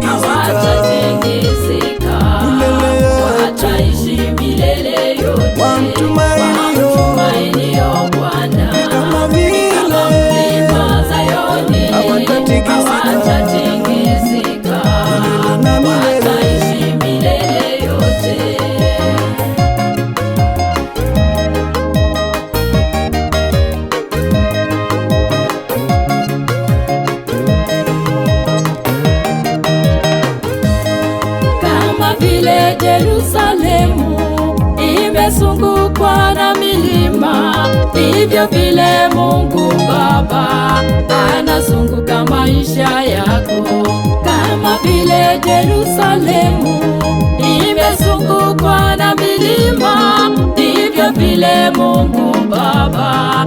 hawatatingizika, wataishi milele yote. Wamtumainio Bwana ni kama mlima Sayuni, hawatatingizika, wataishi milele yote. Kama vile Yerusalemu imezungukwa na milima, ndivyo vile Mungu Baba anazunguka maisha yako. Kama vile Yerusalemu imezungukwa na milima, ndivyo vile Mungu Baba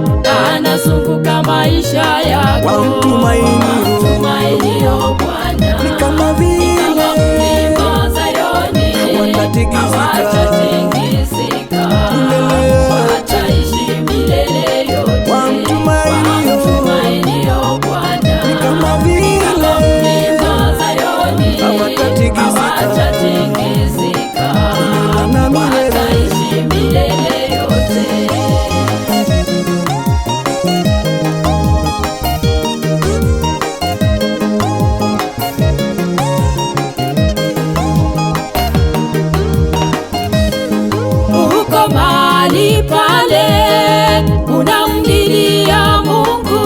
anazunguka maisha yako. Wamtumainio Bwana ni kama vile mlima Sayuni, hawatatingizika, wataishi milele yote. Wamtumainio Bwana ni kama vile mlima Sayuni, hawatatingizika, wataishi milele yote. Uko mahali pale unamlilia Mungu,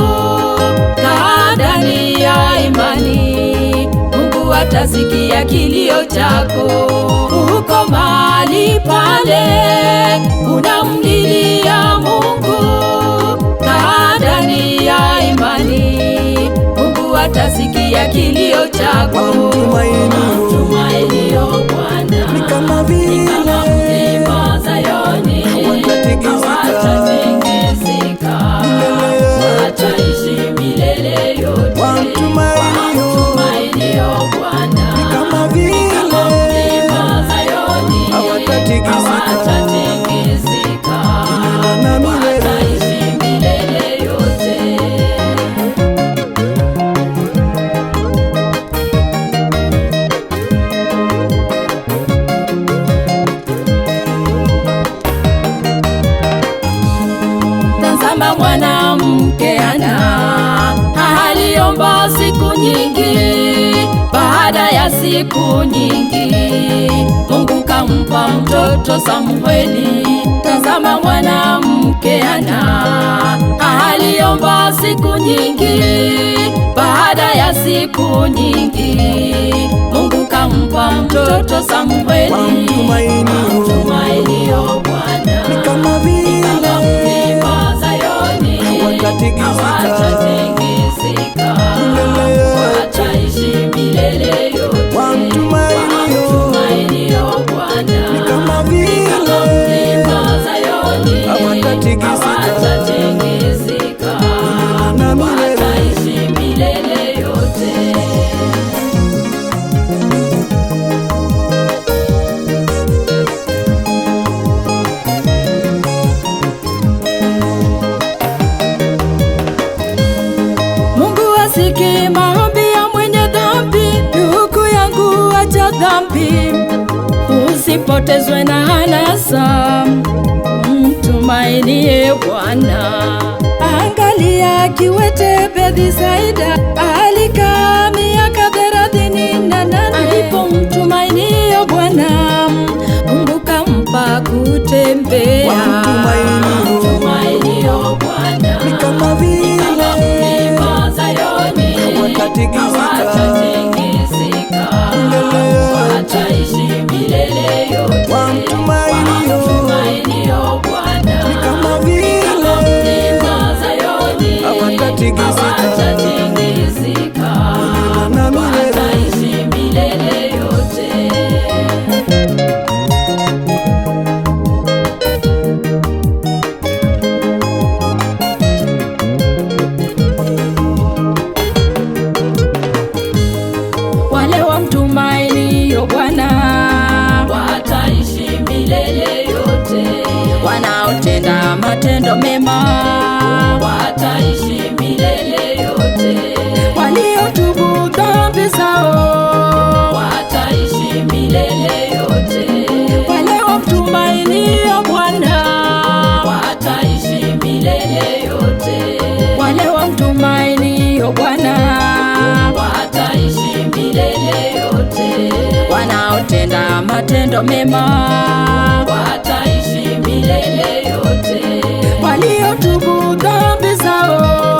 kaa ndani ya imani, Mungu atasikia kilio chako. Uko mahali pale unamlilia Mungu, kaa ndani ya imani, Mungu atasikia kilio chako. Wamtumainio Bwana ni kama vile mlima Sayuni, hawatatingizika, wataishi milele yote. Wamtumainio Bwana ni kama vile mlima Sayuni, hawatatingizika, wataishi milele yote. Tazama mwanamke Hana aliomba siku nyingi, baada ya siku nyingi Mungu kampa mtoto Samueli. Tazama mwanamke Hana aliomba siku nyingi, baada ya siku nyingi Mungu kampa mtoto Samueli. Wamtumainio Bwana ni kama vile mlima Sayuni, hawatatingizika, wataishi milele yote. Wamtumainio Bwana ni kama vile mlima Sayuni, hawatatingizika, wataishi milele yote. Mungu asikie maombi ya mwenye dhambi. Ndugu yangu, acha dhambi, usipotezwe na anasa, mtumainie Bwana. Angalia kiwete Bethisaida, alikaa miaka 38 alipomtumainia Bwana, Mungu kampa kutembea. Wamtumainio Bwana ni kama vile mlima Sayuni, hawatatingizika, wataishi milele yote. Wamtumainio Bwana ni kama vile mlima Sayuni, hawatatingizika, wataishi milele yote. na matendo mema, wataishi milele yote. waliotubu dhambi zao